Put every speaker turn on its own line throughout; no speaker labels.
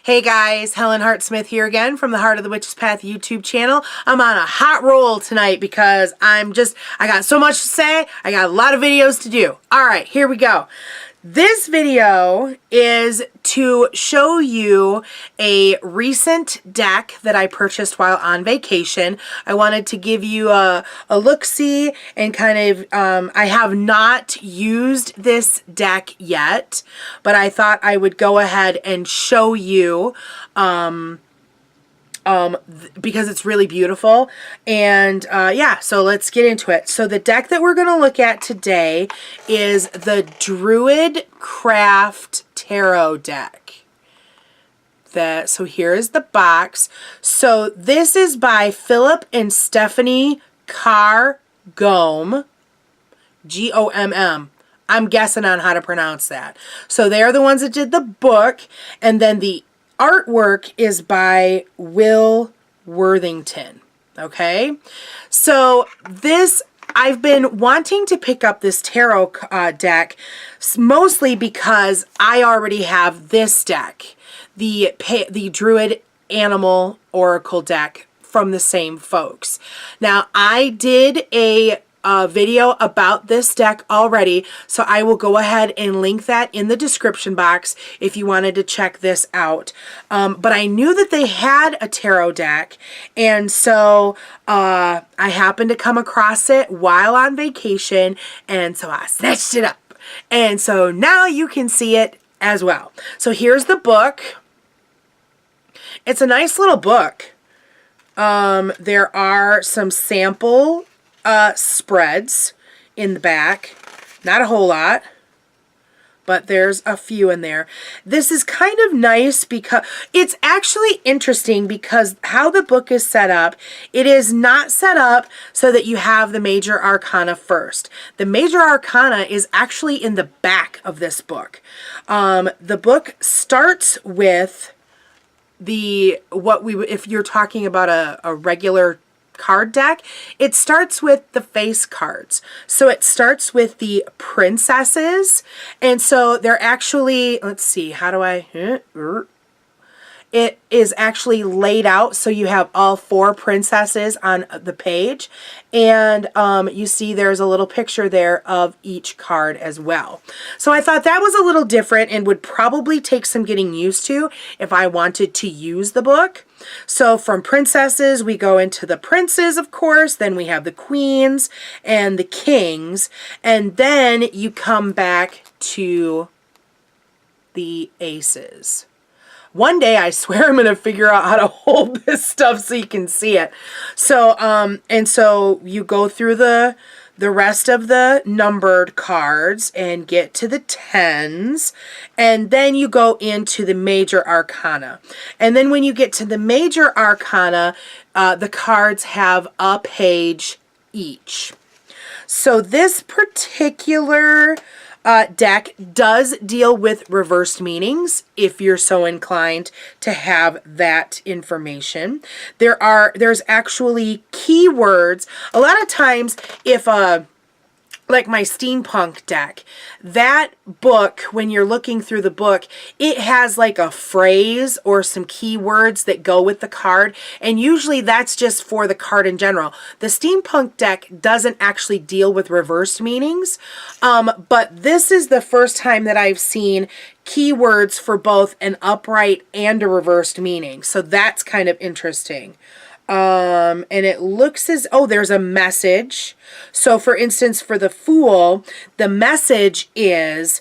Hey guys, Helen Hart-Smith here again from the Heart of the Witch's Path YouTube channel. I'm on a hot roll tonight because I got so much to say. I got a lot of videos to do. All right, here we go. This video is to show you a recent deck that I purchased while on vacation. I wanted to give you a look-see and kind of, I have not used this deck yet, but I thought I would go ahead and show you because it's really beautiful. And yeah, so let's get into it. So the deck that we're going to look at today is the Druid Craft Tarot deck. So here is the box. So this is by Philip and Stephanie Carr-Gomm, Gomm. I'm guessing on how to pronounce that. So they are the ones that did the book, and then the artwork is by Will Worthington. Okay, so I've been wanting to pick up this tarot deck mostly because I already have this deck, the Druid Animal Oracle deck from the same folks. Now, I did a video about this deck already, so I will go ahead and link that in the description box if you wanted to check this out. But I knew that they had a tarot deck, and so I happened to come across it while on vacation, and so I snatched it up. And so now you can see it as well. So here's the book. It's a nice little book. There are some sample spreads in the back. Not a whole lot, but there's a few in there. This is kind of nice because it's actually interesting because how the book is set up, it is not set up so that you have the major arcana first. The major arcana is actually in the back of this book. The book starts with if you're talking about a regular card deck, it starts with the face cards. So it starts with the princesses, and so they're actually, let's see, how do I, it is actually laid out so you have all 4 princesses on the page, and you see there's a little picture there of each card as well. So I thought that was a little different and would probably take some getting used to if I wanted to use the book. So from princesses, we go into the princes, of course, then we have the queens and the kings, and then you come back to the aces. One day, I swear I'm going to figure out how to hold this stuff so you can see it. So, and so you go through the rest of the numbered cards and get to the 10s, and then you go into the major arcana. And then when you get to the major arcana, the cards have a page each. So this particular deck does deal with reversed meanings if you're so inclined to have that information. There's actually keywords. A lot of times if like my steampunk deck, that book, when you're looking through the book, it has like a phrase or some keywords that go with the card, and usually that's just for the card in general. The steampunk deck doesn't actually deal with reversed meanings, but this is the first time that I've seen keywords for both an upright and a reversed meaning, so that's kind of interesting. And it looks as, oh, there's a message. So for instance, for the Fool, the message is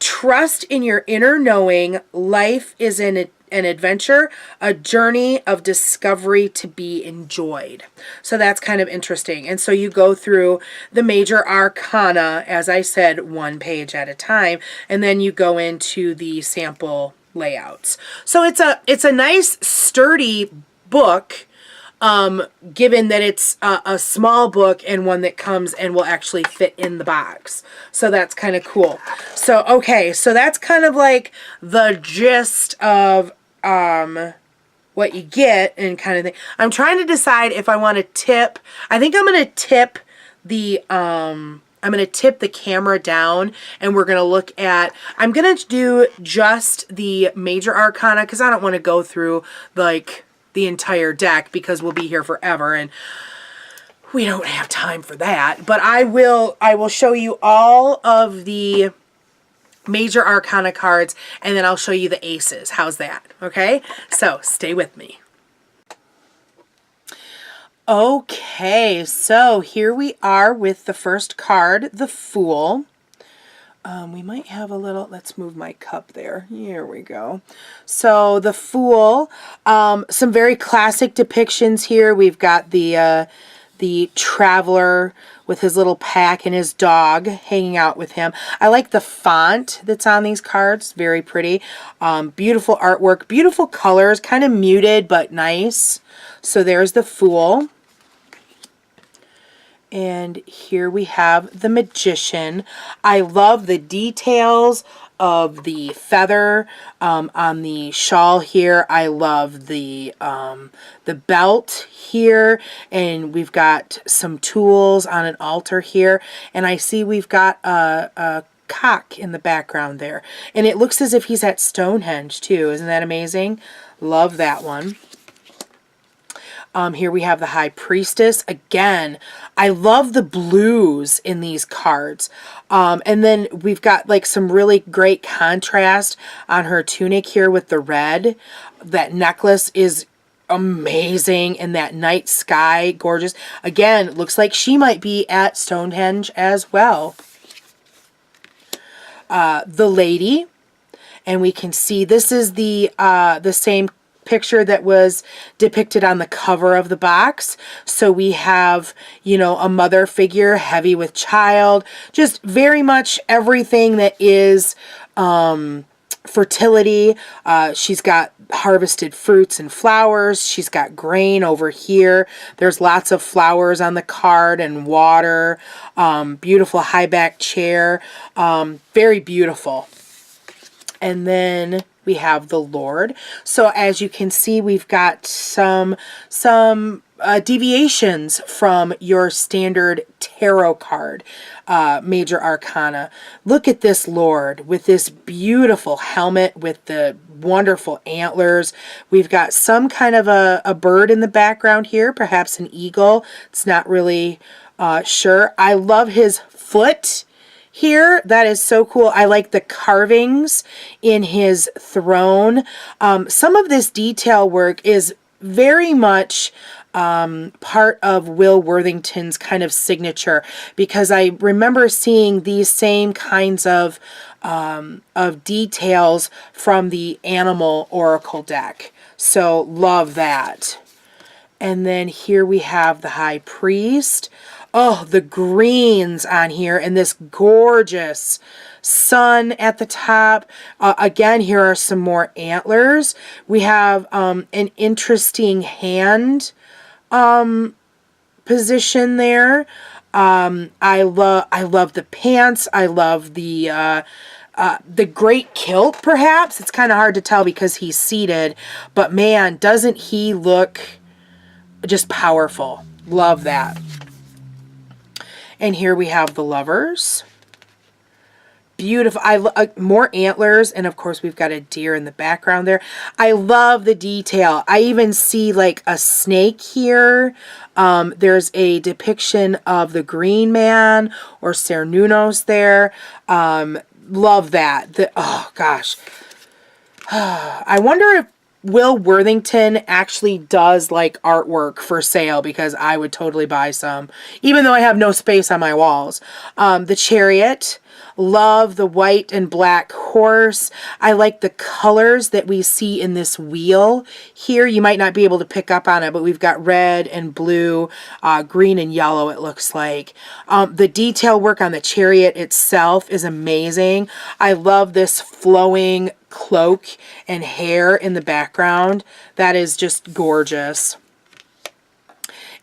trust in your inner knowing. Life is an adventure, a journey of discovery to be enjoyed. So that's kind of interesting. And so you go through the major arcana, as I said, 1 page at a time, and then you go into the sample layouts. So it's a nice sturdy book, given that it's a small book and one that comes and will actually fit in the box. So that's kind of cool. So, okay, so that's kind of like the gist of what you get and kind of thing. I'm trying to decide if I want to tip. I think I'm going to tip the I'm going to tip the camera down and we're going to look at, I'm going to do just the major arcana because I don't want to go through like the entire deck because we'll be here forever and we don't have time for that. But I will show you all of the major arcana cards and then I'll show you the aces. How's that? Okay, so stay with me. Okay, so here we are with the first card, the Fool. We might have a little, let's move my cup there. Here we go. So the Fool, some very classic depictions here. We've got the traveler with his little pack and his dog hanging out with him. I like the font that's on these cards. Very pretty. Beautiful artwork, beautiful colors, kind of muted but nice. So there's the Fool. And here we have the Magician. I love the details of the feather on the shawl here. I love the belt here, and we've got some tools on an altar here. And I see we've got a cock in the background there, and it looks as if he's at Stonehenge too. Isn't that amazing? Love that one. Here we have the High Priestess. Again, I love the blues in these cards. And then we've got like some really great contrast on her tunic here with the red. That necklace is amazing, and that night sky, gorgeous. Again, looks like she might be at Stonehenge as well. The Lady, and we can see this is the same picture that was depicted on the cover of the box. So we have, you know, a mother figure heavy with child, just very much everything that is fertility. She's got harvested fruits and flowers. She's got grain over here. There's lots of flowers on the card and water. Beautiful high back chair. Very beautiful. And then we have the Lord. So as you can see, we've got some deviations from your standard tarot card, major arcana. Look at this Lord with this beautiful helmet with the wonderful antlers. We've got some kind of a bird in the background here, perhaps an eagle. It's not really sure. I love his foot here. That is so cool. I like the carvings in his throne. Some of this detail work is very much part of Will Worthington's kind of signature, because I remember seeing these same kinds of details from the Animal Oracle deck. So love that. And then here we have the High Priest. Oh, the greens on here and this gorgeous sun at the top. Again, here are some more antlers. We have an interesting hand position there. I love the pants. I love the great kilt, perhaps. It's kind of hard to tell because he's seated, but man, doesn't he look just powerful. Love that. And here we have the Lovers. Beautiful. More antlers, and of course we've got a deer in the background there. I love the detail. I even see like a snake here. There's a depiction of the Green Man or Cernunnos there. Love that. Oh gosh. I wonder if Will Worthington actually does like artwork for sale, because I would totally buy some, even though I have no space on my walls. The Chariot. Love the white and black horse. I like the colors that we see in this wheel here. You might not be able to pick up on it, but we've got red and blue, green and yellow, it looks like. The detail work on the Chariot itself is amazing. I love this flowing cloak and hair in the background. That is just gorgeous.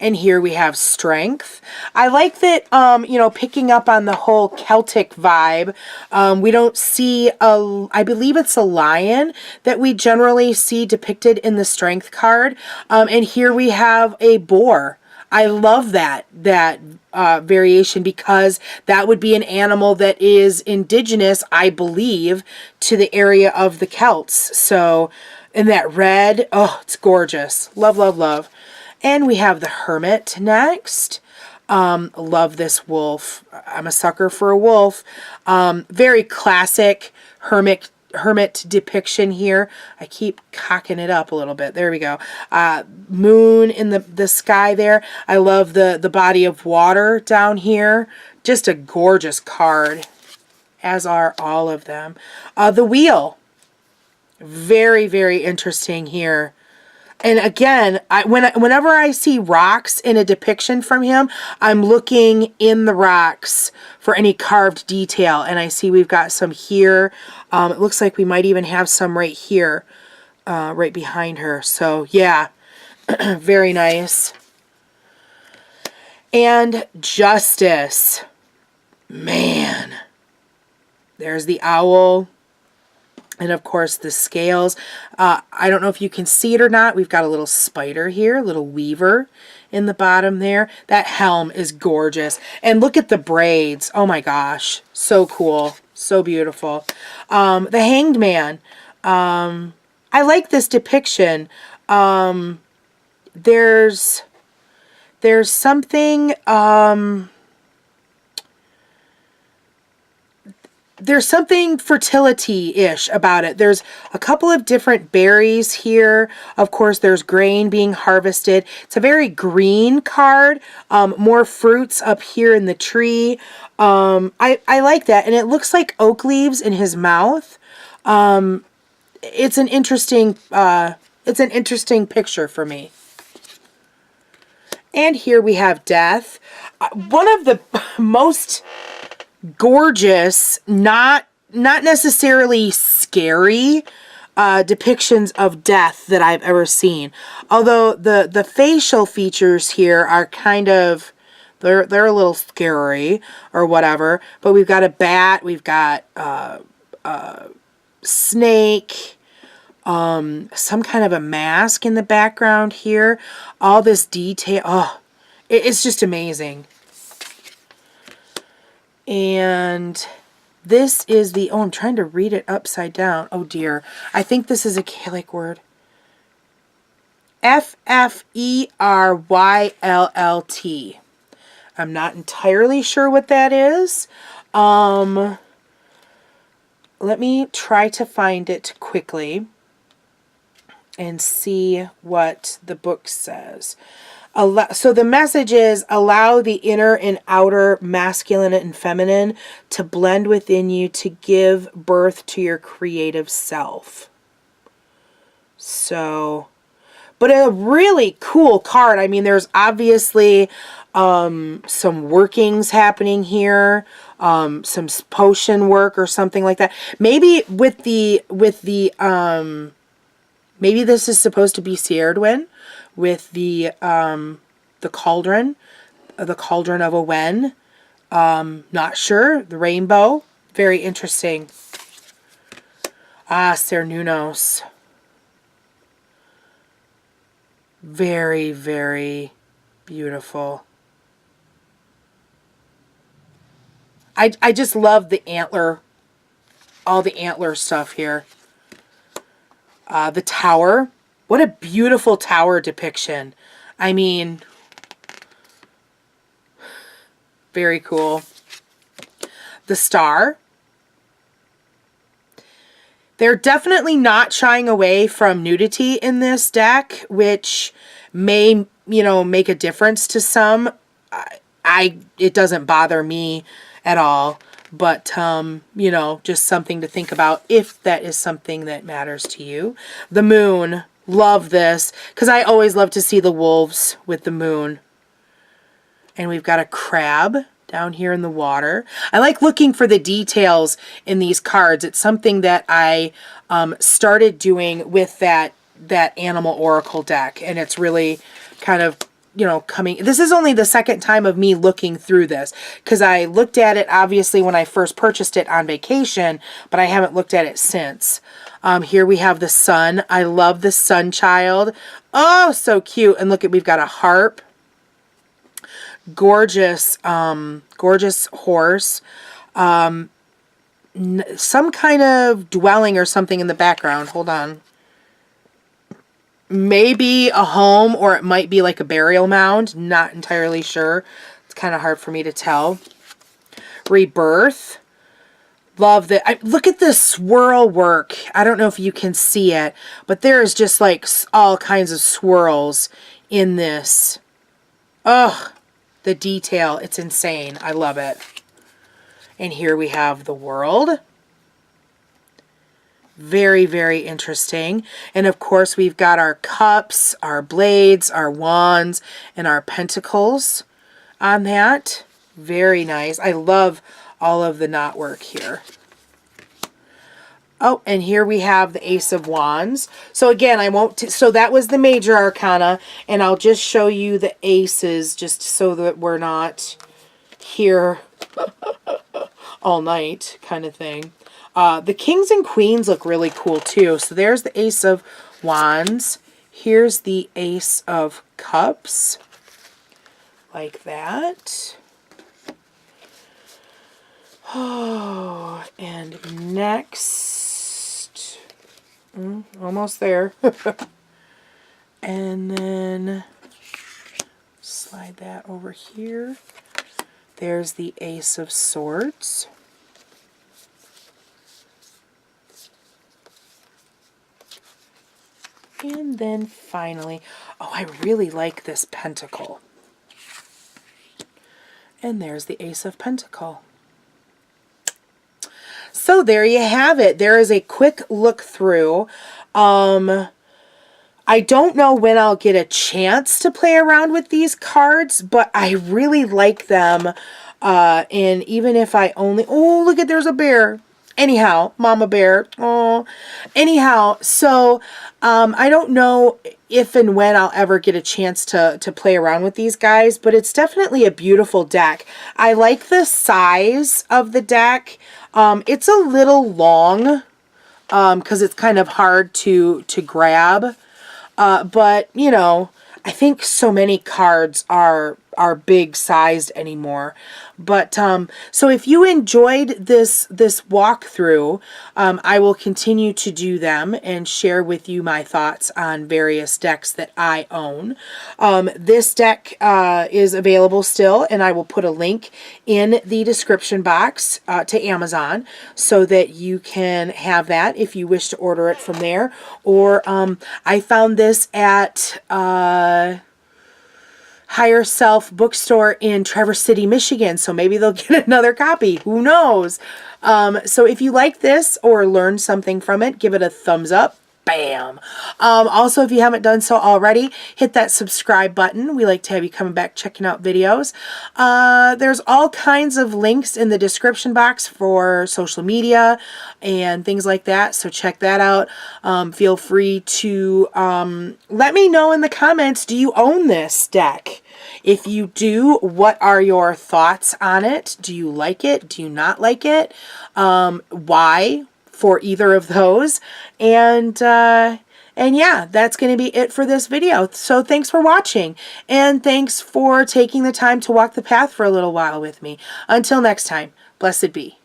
And here we have Strength. I like that, you know, picking up on the whole Celtic vibe. We don't see I believe it's a lion that we generally see depicted in the Strength card. And here we have a boar. I love that variation, because that would be an animal that is indigenous, I believe, to the area of the Celts. So, in that red, oh, it's gorgeous. Love, love, love. And we have the Hermit next. Love this wolf. I'm a sucker for a wolf. Very classic hermit depiction here. I keep cocking it up a little bit. There we go. Moon in the sky there. I love the body of water down here. Just a gorgeous card, as are all of them. The wheel. Very, very interesting here. And again, whenever I see rocks in a depiction from him, I'm looking in the rocks for any carved detail. And I see we've got some here. It looks like we might even have some right here, right behind her. So yeah, very nice. And Justice. Man. There's the owl. And of course the scales. I don't know if you can see it or not. We've got a little spider here, a little weaver in the bottom there. That helm is gorgeous. And look at the braids. Oh my gosh. So cool. So beautiful. The Hanged Man. I like this depiction. There's something... there's something fertility-ish about it. There's a couple of different berries here. Of course, there's grain being harvested. It's a very green card. More fruits up here in the tree. I like that. And it looks like oak leaves in his mouth. It's an interesting picture for me. And here we have Death. One of the most gorgeous, not necessarily scary depictions of death that I've ever seen. Although the facial features here are kind of, they're a little scary or whatever. But we've got a bat, we've got a snake, some kind of a mask in the background here. All this detail, oh, it's just amazing. And this is the, oh, I'm trying to read it upside down. Oh dear. I think this is a Gaelic word. F-F-E-R-Y-L-L-T. I'm not entirely sure what that is. Let me try to find it quickly and see what the book says. So the message is, allow the inner and outer masculine and feminine to blend within you to give birth to your creative self. So, but a really cool card. I mean, there's obviously some workings happening here, some potion work or something like that. Maybe with the maybe this is supposed to be Sieardwyn. With the cauldron of Owen. Not sure. The rainbow. Very interesting. Cernunnos. Very, very beautiful. I just love the antler. All the antler stuff here. The tower. What a beautiful tower depiction. I mean, very cool. The star. They're definitely not shying away from nudity in this deck, which may, you know, make a difference to some. It doesn't bother me at all, but, you know, just something to think about if that is something that matters to you. The moon. Love this, because I always love to see the wolves with the moon. And we've got a crab down here in the water. I like looking for the details in these cards. It's something that I started doing with that Animal Oracle deck, and it's really kind of, you know, coming. This is only the second time of me looking through this, because I looked at it obviously when I first purchased it on vacation, but I haven't looked at it since. Here we have the sun. I love the sun child. Oh, so cute. And look at, we've got a harp. gorgeous, gorgeous horse. Some kind of dwelling or something in the background. Hold on. Maybe a home, or it might be like a burial mound. Not entirely sure. It's kind of hard for me to tell. Rebirth. Love that. Look at this swirl work. I don't know if you can see it, but there is just like all kinds of swirls in this. Ugh, the detail. It's insane. I love it. And here we have the world. Very, very interesting. And of course, we've got our cups, our blades, our wands, and our pentacles on that. Very nice. I love all of the knotwork here. Oh, and here we have the Ace of Wands. So again, so that was the major arcana, and I'll just show you the aces just so that we're not here all night kind of thing. The kings and queens look really cool too. So there's the Ace of Wands. Here's the Ace of Cups. Like that. Oh, and next, almost there. And then slide that over here. There's the Ace of Swords. And then finally, oh, I really like this pentacle. And there's the Ace of Pentacle. So there you have it. There is a quick look through. I don't know when I'll get a chance to play around with these cards, but I really like them. And even if I only... Oh, look at, there's a bear. Anyhow, Mama Bear. Oh, anyhow, so I don't know if and when I'll ever get a chance to play around with these guys, but it's definitely a beautiful deck. I like the size of the deck. It's a little long because it's kind of hard to grab, but you know, I think so many cards are big sized anymore. But so if you enjoyed this walkthrough, I will continue to do them and share with you my thoughts on various decks that I own. This deck is available still, and I will put a link in the description box to Amazon so that you can have that if you wish to order it from there. Or I found this at Higher Self bookstore in Traverse City, Michigan, so maybe they'll get another copy. Who knows? So if you like this or learned something from it, give it a thumbs up. Bam! Also, if you haven't done so already, hit that subscribe button. We like to have you coming back checking out videos. There's all kinds of links in the description box for social media and things like that, so check that out. Feel free to let me know in the comments, do you own this deck? If you do, what are your thoughts on it? Do you like it? Do you not like it? Why? For either of those. And yeah, that's going to be it for this video. So thanks for watching, and thanks for taking the time to walk the path for a little while with me. Until next time, blessed be.